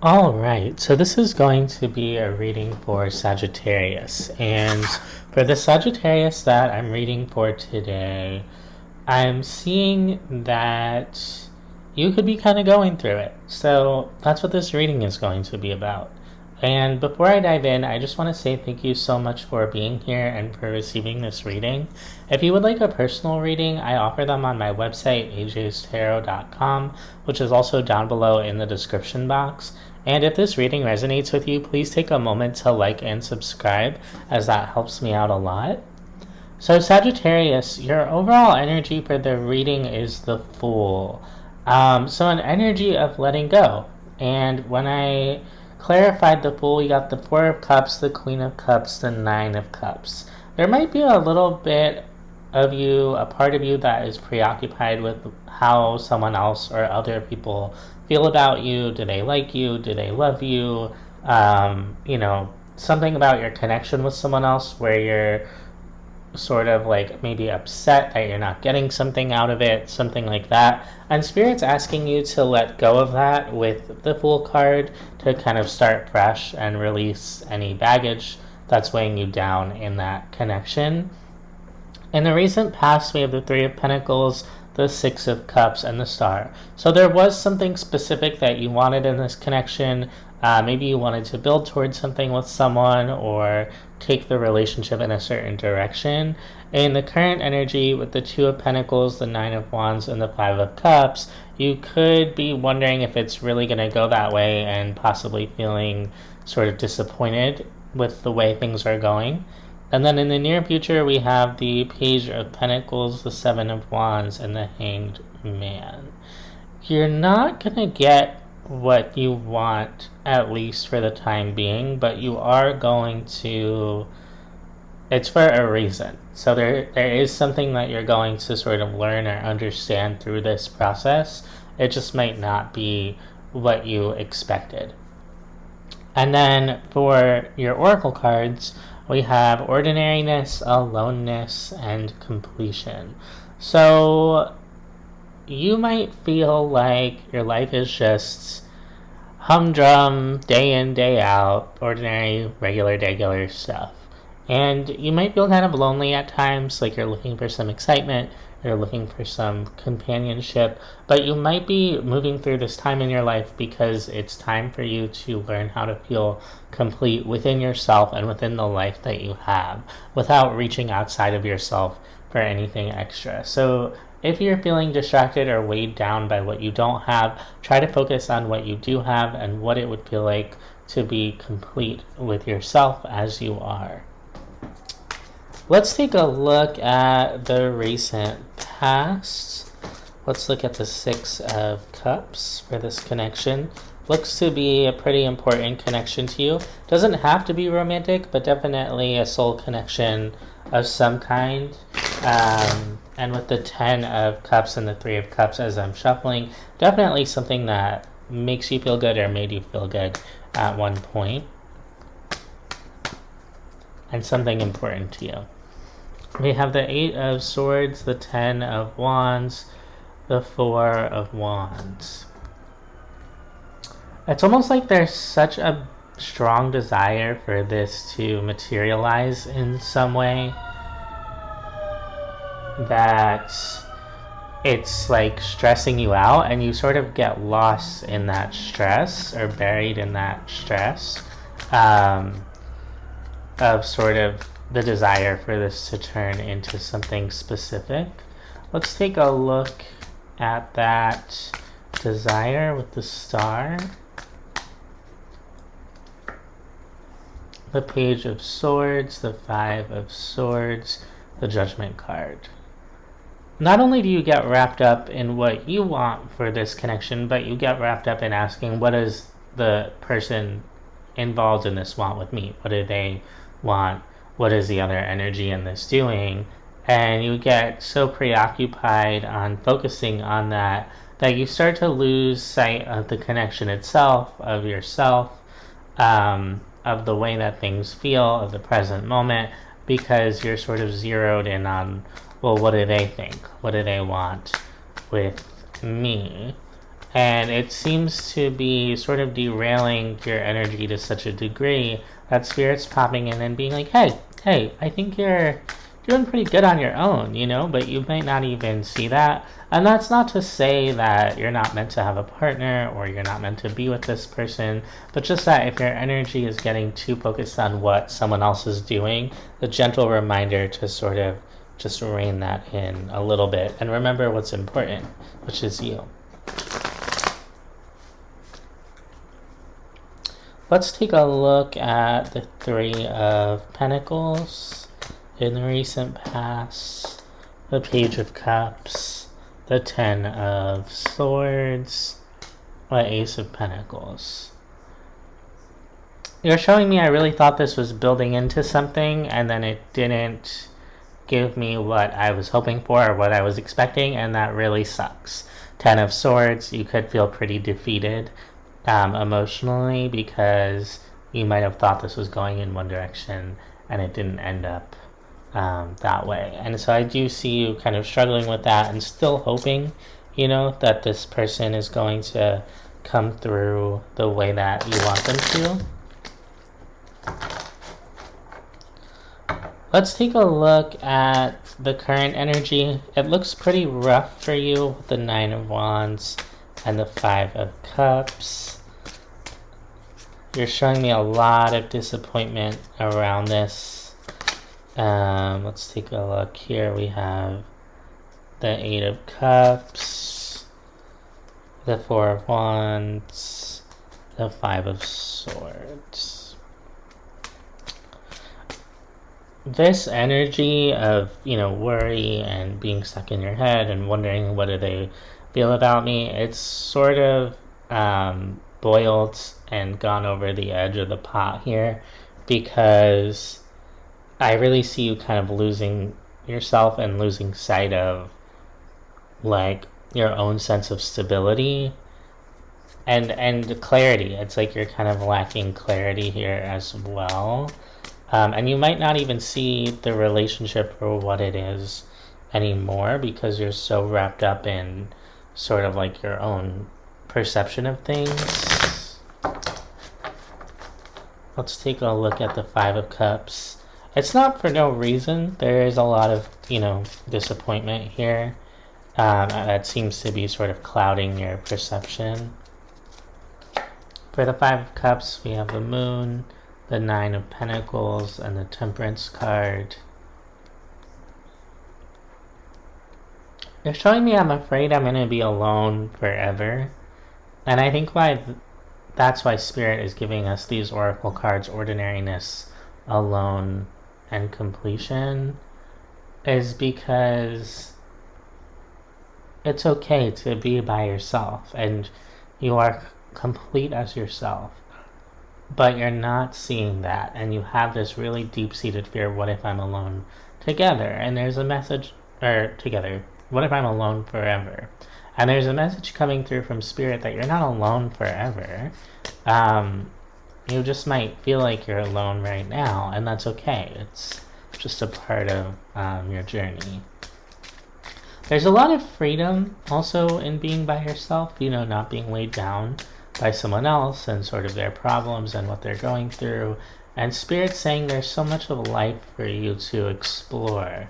All right, so this is going to be a reading for Sagittarius. And for the Sagittarius that I'm reading for today, I'm seeing that you could be kind of going through it. So that's what this reading is going to be about. And before I dive in, I just want to say thank you so much for being here and for receiving this reading. If you would like a personal reading, I offer them on my website, ajstarot.com, which is also down below in the description box. And if this reading resonates with you, please take a moment to like and subscribe, as that helps me out a lot. So Sagittarius, your overall energy for the reading is the Fool. So an energy of letting go. And when I clarified the Fool, you got the Four of Cups, the Queen of Cups, the Nine of Cups. There might be a little bit of you, a part of you that is preoccupied with how someone else or other people feel about you. Do they like you? Do they love you? Something about your connection with someone else where you're sort of like maybe upset that you're not getting something out of it, something like that. And Spirit's asking you to let go of that with the Fool card to kind of start fresh and release any baggage that's weighing you down in that connection. In the recent past, we have the Three of Pentacles, the Six of Cups, and the Star. So there was something specific that you wanted in this connection. Maybe you wanted to build towards something with someone or take the relationship in a certain direction. In the current energy with the Two of Pentacles, the Nine of Wands, and the Five of Cups, you could be wondering if it's really going to go that way and possibly feeling sort of disappointed with the way things are going. And then in the near future, we have the Page of Pentacles, the Seven of Wands, and the Hanged Man. You're not going to get what you want, at least for the time being, but you are going to... It's for a reason. So there is something that you're going to sort of learn or understand through this process. It just might not be what you expected. And then for your oracle cards, we have ordinariness, aloneness, and completion. So you might feel like your life is just humdrum, day in, day out, ordinary, regular stuff. And you might feel kind of lonely at times, like you're looking for some excitement, you're looking for some companionship, but you might be moving through this time in your life because it's time for you to learn how to feel complete within yourself and within the life that you have, without reaching outside of yourself for anything extra. So if you're feeling distracted or weighed down by what you don't have, try to focus on what you do have and what it would feel like to be complete with yourself as you are. Let's take a look at the recent past. Let's look at the Six of Cups for this connection. Looks to be a pretty important connection to you. Doesn't have to be romantic, but definitely a soul connection of some kind. And with the Ten of Cups and the Three of Cups as I'm shuffling, definitely something that makes you feel good or made you feel good at one point. And something important to you. We have the Eight of Swords, the Ten of Wands, the Four of Wands. It's almost like there's such a strong desire for this to materialize in some way that it's like stressing you out, and you sort of get lost in that stress or buried in that stress of sort of the desire for this to turn into something specific. Let's take a look at that desire with the Star. The Page of Swords, the Five of Swords, the Judgment card. Not only do you get wrapped up in what you want for this connection, but you get wrapped up in asking, what does the person involved in this want with me? What do they want? What is the other energy in this doing? And you get so preoccupied on focusing on that you start to lose sight of the connection itself, of yourself, of the way that things feel, of the present moment, because you're sort of zeroed in on, well, what do they think? What do they want with me? And it seems to be sort of derailing your energy to such a degree that Spirit's popping in and being like, hey, I think you're doing pretty good on your own, you know, but you might not even see that. And that's not to say that you're not meant to have a partner or you're not meant to be with this person, but just that if your energy is getting too focused on what someone else is doing, the gentle reminder to sort of just rein that in a little bit and remember what's important, which is you. Let's take a look at the Three of Pentacles in the recent past, the Page of Cups, the Ten of Swords, the Ace of Pentacles. You're showing me I really thought this was building into something, and then it didn't give me what I was hoping for or what I was expecting, and that really sucks. Ten of Swords, you could feel pretty defeated emotionally because you might have thought this was going in one direction and it didn't end up that way. And so I do see you kind of struggling with that and still hoping, you know, that this person is going to come through the way that you want them to. Let's take a look at the current energy. It looks pretty rough for you with the Nine of Wands and the Five of Cups. You're showing me a lot of disappointment around this. Let's take a look here. We have the Eight of Cups, the Four of Wands, the Five of Swords. This energy of, you know, worry and being stuck in your head and wondering what do they feel about me, it's sort of boiled and gone over the edge of the pot here, because I really see you kind of losing yourself and losing sight of like your own sense of stability and clarity. It's like you're kind of lacking clarity here as well. And you might not even see the relationship for what it is anymore because you're so wrapped up in sort of like your own perception of things. Let's take a look at the Five of Cups. It's not for no reason. There is a lot of, you know, disappointment here that seems to be sort of clouding your perception. For the Five of Cups, we have the Moon, the Nine of Pentacles, and the Temperance card. You're showing me I'm afraid I'm going to be alone forever. And I think that's why Spirit is giving us these Oracle cards, Ordinariness, Alone, and Completion, is because it's okay to be by yourself and you are complete as yourself. But you're not seeing that, and you have this really deep-seated fear, what if I'm alone together? And there's a message, or together, what if I'm alone forever? And there's a message coming through from Spirit that you're not alone forever. You just might feel like you're alone right now, and that's okay. It's just a part of your journey. There's a lot of freedom also in being by yourself, you know, not being weighed down by someone else and sort of their problems and what they're going through. And Spirit's saying there's so much of life for you to explore.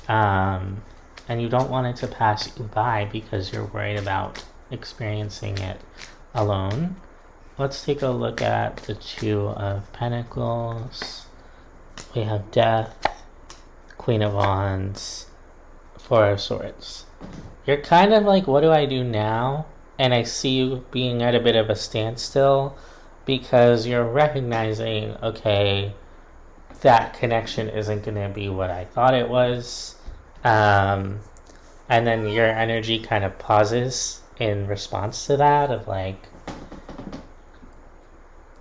And you don't want it to pass you by because you're worried about experiencing it alone. Let's take a look at the Two of Pentacles. We have Death, Queen of Wands, Four of Swords. You're kind of like, what do I do now? And I see you being at a bit of a standstill because you're recognizing, okay, that connection isn't going to be what I thought it was. And then your energy kind of pauses in response to that of like,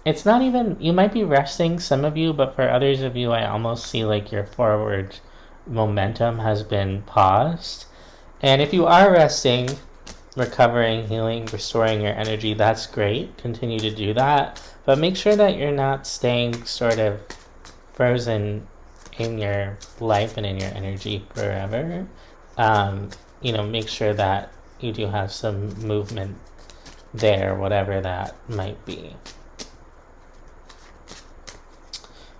it's not even, you might be resting, some of you, but for others of you, I almost see like your forward momentum has been paused. And if you are resting, recovering, healing, restoring your energy, that's great. Continue to do that. But make sure that you're not staying sort of frozen in your life and in your energy forever. You know, make sure that you do have some movement there, whatever that might be.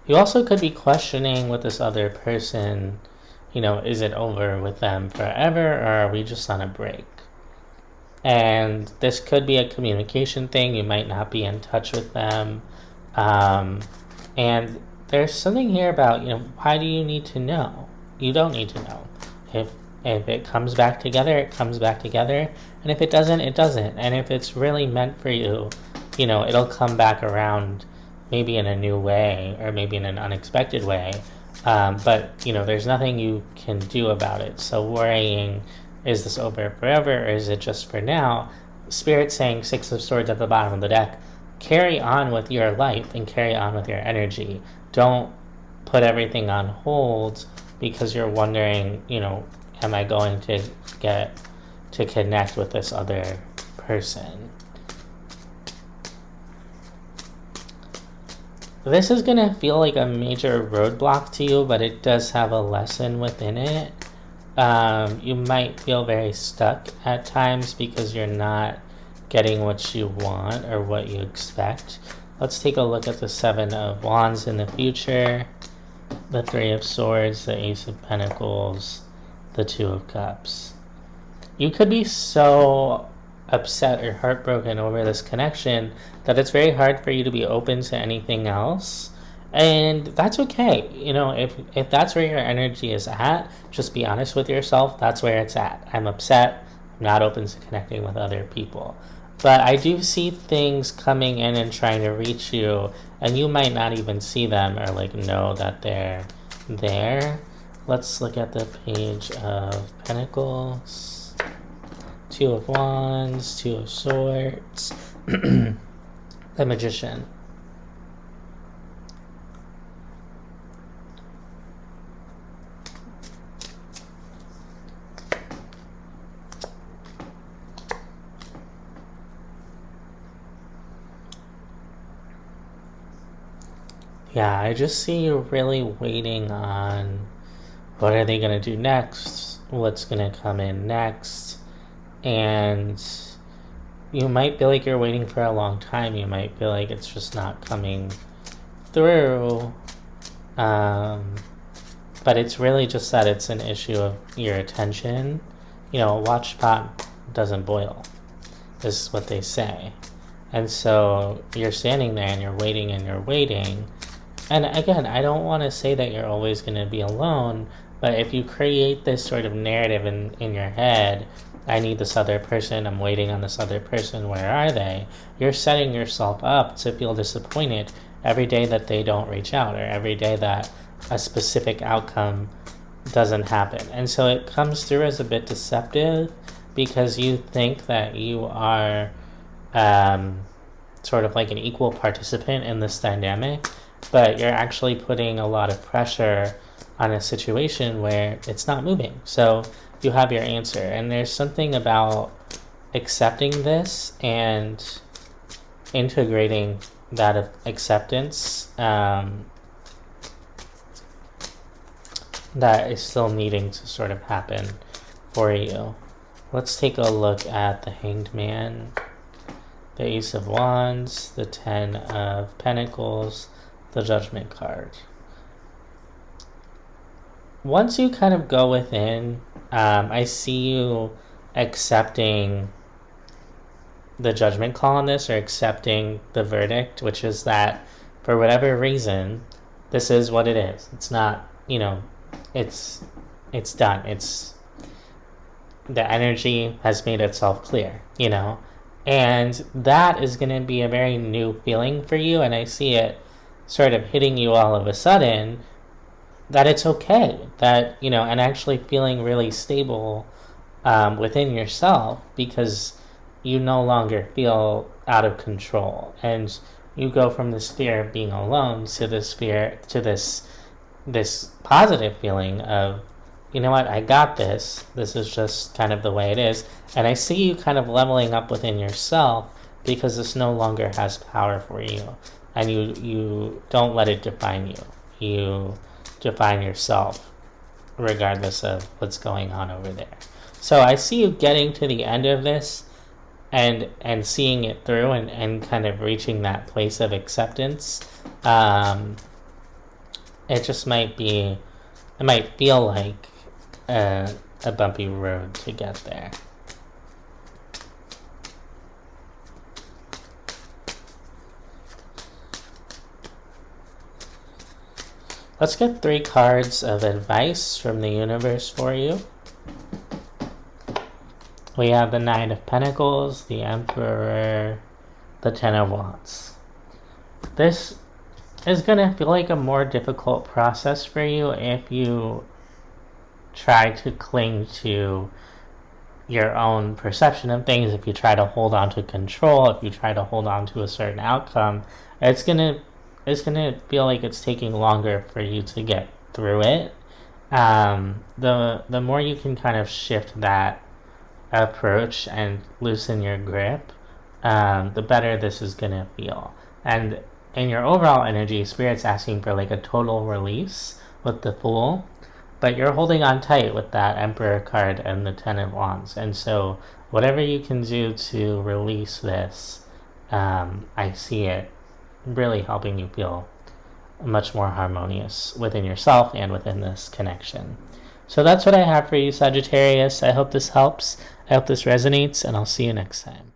You also could be questioning with this other person, is it over with them forever, or are we just on a break? And this could be a communication thing. You might not be in touch with them. And there's something here about, why do you need to know? You don't need to know. If it comes back together, it comes back together. And if it doesn't, it doesn't. And if it's really meant for you, it'll come back around maybe in a new way or maybe in an unexpected way. But, there's nothing you can do about it. So worrying, is this over forever or is it just for now? Spirit saying 6 of Swords at the bottom of the deck. Carry on with your life and carry on with your energy. Don't put everything on hold because you're wondering, am I going to get to connect with this other person? This is going to feel like a major roadblock to you, but it does have a lesson within it. You might feel very stuck at times because you're not getting what you want or what you expect. Let's take a look at the 7 of Wands in the future, the 3 of Swords, the Ace of Pentacles, the 2 of Cups. You could be so upset or heartbroken over this connection that it's very hard for you to be open to anything else. And that's okay. If that's where your energy is at, just be honest with yourself. That's where it's at. I'm upset. I'm not open to connecting with other people. But I do see things coming in and trying to reach you, and you might not even see them or know that they're there. Let's look at the Page of Pentacles, 2 of Wands, 2 of Swords, the Magician. Yeah, I just see you really waiting on what are they going to do next, what's going to come in next, and you might feel like you're waiting for a long time. You might feel like it's just not coming through, but it's really just that it's an issue of your attention. A watched pot doesn't boil, is what they say. And so you're standing there and you're waiting and you're waiting. And again, I don't want to say that you're always going to be alone, but if you create this sort of narrative in your head, I need this other person, I'm waiting on this other person, where are they? You're setting yourself up to feel disappointed every day that they don't reach out or every day that a specific outcome doesn't happen. And so it comes through as a bit deceptive because you think that you are sort of like an equal participant in this dynamic, but you're actually putting a lot of pressure on a situation where it's not moving. So you have your answer. And there's something about accepting this and integrating that acceptance that is still needing to sort of happen for you. Let's take a look at the Hanged Man, the Ace of Wands, the 10 of Pentacles, the Judgment card. Once you kind of go within, I see you accepting the judgment call on this, or accepting the verdict, which is that for whatever reason, this is what it is. It's not, it's done. It's the energy has made itself clear, and that is going to be a very new feeling for you. And I see it sort of hitting you all of a sudden that it's okay, that, and actually feeling really stable within yourself, because you no longer feel out of control, and you go from this fear of being alone to this fear, to this positive feeling of, you know what, I got this. This is just kind of the way it is. And I see you kind of leveling up within yourself because this no longer has power for you. And you don't let it define you. You define yourself regardless of what's going on over there. So I see you getting to the end of this and seeing it through and kind of reaching that place of acceptance. It just might feel like a bumpy road to get there. Let's get 3 cards of advice from the universe for you. We have the Knight of Pentacles, the Emperor, the Ten of Wands. This is going to feel like a more difficult process for you if you try to cling to your own perception of things, if you try to hold on to control, if you try to hold on to a certain outcome. It's gonna feel like it's taking longer for you to get through it. The more you can kind of shift that approach and loosen your grip, the better this is gonna feel. And in your overall energy, Spirit's asking for like a total release with the Fool, but you're holding on tight with that Emperor card and the Ten of Wands. And so whatever you can do to release this, I see it really helping you feel much more harmonious within yourself and within this connection. So that's what I have for you, Sagittarius. I hope this helps. I hope this resonates, and I'll see you next time.